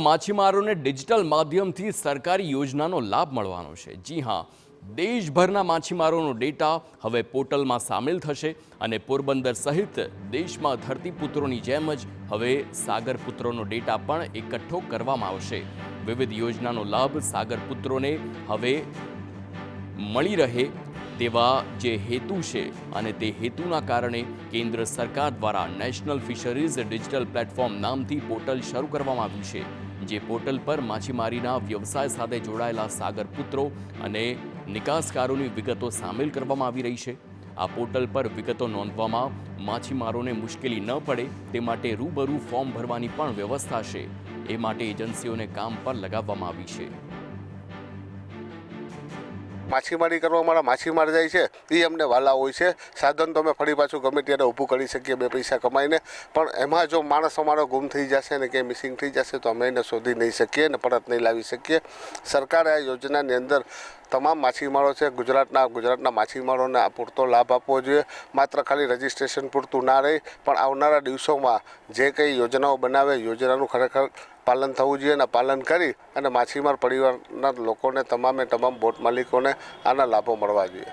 માછીમારોને ડિજિટલ માધ્યમથી સરકારી યોજનાનો લાભ મળવાનો છે। જી હા, દેશભરના માછીમારોનો ડેટા હવે પોર્ટલમાં સામેલ થશે અને પોરબંદર સહિત દેશમાં ધરતીપુત્રોની જેમ જ હવે સાગરપુત્રોનો ડેટા પણ એકઠો કરવામાં આવશે। વિવિધ યોજનાનો લાભ સાગરપુત્રોને હવે મળી રહે તેવા જે હેતુ છે અને તે હેતુના કારણે કેન્દ્ર સરકાર દ્વારા નેશનલ ફિશરીઝ ડિજિટલ પ્લેટફોર્મ નામથી પોર્ટલ શરૂ કરવામાં આવ્યું છે, જે પોર્ટલ પર માછીમારીના વ્યવસાય સાથે જોડાયેલા સાગરપુત્રો અને નિકાસકારોની વિગતો સામેલ કરવામાં આવી રહી છે। આ પોર્ટલ પર વિગતો નોંધવામાં માછીમારોને મુશ્કેલી ન પડે તે માટે રૂબરૂ ફોર્મ ભરવાની પણ વ્યવસ્થા છે। એ માટે એજન્સીઓને કામ પર લગાવવામાં આવી છે। માછીમારી કરવા મારા માછીમાર જાય છે એ અમને વાલા હોય છે। સાધન તો અમે ફરી પાછું ગમે ત્યારે ઊભું કરી શકીએ બે પૈસા કમાઈને, પણ એમાં જો માણસ અમારો ગુમ થઈ જશે ને કે મિસિંગ થઈ જશે તો અમે એને શોધી નહીં શકીએ ને પરત નહીં લાવી શકીએ। સરકારે આ યોજનાની અંદર તમામ માછીમારો છે ગુજરાતના માછીમારોને આ પૂરતો લાભ આપવો જોઈએ। માત્ર ખાલી રજિસ્ટ્રેશન પૂરતું ના રહે, પણ આવનારા દિવસોમાં જે કંઈ યોજનાઓ બનાવે યોજનાનું ખરેખર પાલન થવું જોઈએ અને પાલન કરી અને માછીમાર પરિવારના લોકોને તમામ બોટ માલિકોને આના લાભો મળવા જોઈએ।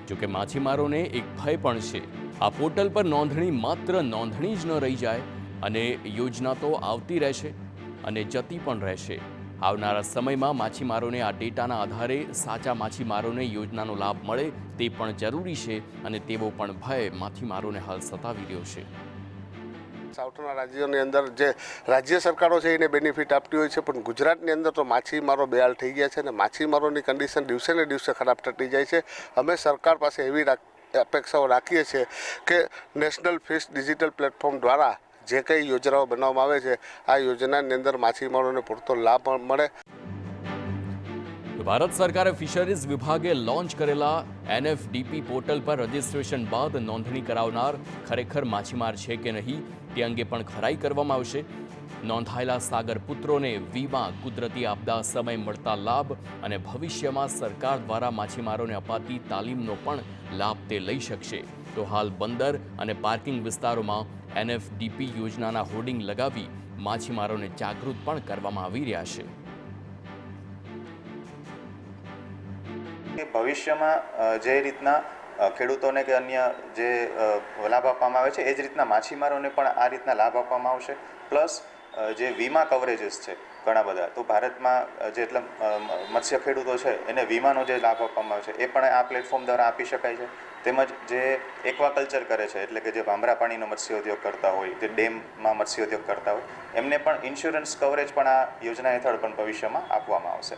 જોકે માછીમારોને એક ભય પણ છે, આ પોર્ટલ પર નોંધણી માત્ર નોંધણી જ ન રહી જાય અને યોજના તો આવતી રહેશે અને જતી પણ રહેશે। આવનારા સમયમાં માછીમારોને આ ડેટાના આધારે સાચા માછીમારોને યોજનાનો લાભ મળે તે પણ જરૂરી છે અને તેવો પણ ભય માછીમારોને હાલ સતાવી રહ્યો છે। સાઉથના રાજ્યોની અંદર જે રાજ્ય સરકારો છે એને બેનિફિટ આપતી હોય છે, પણ ગુજરાતની અંદર તો માછીમારો બેહાલ થઈ ગયા છે અને માછીમારોની કન્ડિશન દિવસે ને દિવસે ખરાબ થતી જાય છે। અમે સરકાર પાસે એવી અપેક્ષાઓ રાખીએ છીએ કે નેશનલ ફિશ ડિજિટલ પ્લેટફોર્મ દ્વારા જે કંઈ યોજનાઓ બનાવવામાં આવે છે આ યોજનાની અંદર માછીમારોને પૂરતો લાભ મળે। ભારત સરકારે ફિશરીઝ વિભાગે લોન્ચ કરેલા NFDP પોર્ટલ પર રજીસ્ટ્રેશન બાદ નોંધણી કરાવનાર ખરેખર માછીમાર છે કે નહીં તે અંગે પણ ખરાઈ કરવામાં આવશે। નોંધાયેલા સાગરપુત્રોને વીમા, કુદરતી આપદા સમય મળતા લાભ અને ભવિષ્યમાં સરકાર દ્વારા માછીમારોને અપાતી તાલીમનો પણ લાભ તે લઈ શકશે। તો હાલ બંદર અને પાર્કિંગ વિસ્તારોમાં NFDP યોજનાના હોર્ડિંગ લગાવી માછીમારોને જાગૃત પણ કરવામાં આવી રહ્યા છે। ભવિષ્યમાં જે રીતના ખેડૂતોને કે અન્ય જે લાભ આપવામાં આવે છે એ જ રીતના માછીમારોને પણ આ રીતના લાભ આપવામાં આવશે। પ્લસ જે વીમા કવરેજીસ છે ઘણા બધા, તો ભારતમાં જેટલા મત્સ્ય ખેડૂતો છે એને વીમાનો જે લાભ આપવામાં આવે છે એ પણ આ પ્લેટફોર્મ દ્વારા આપી શકાય છે। તેમજ જે એક્વાકલ્ચર કરે છે એટલે કે જે ભામરા પાણીનો મત્સ્યોદ્યોગ કરતા હોય, જે ડેમમાં મત્સ્યોદ્યોગ કરતા હોય, એમને પણ ઇન્સ્યોરન્સ કવરેજ પણ આ યોજના હેઠળ પણ ભવિષ્યમાં આપવામાં આવશે।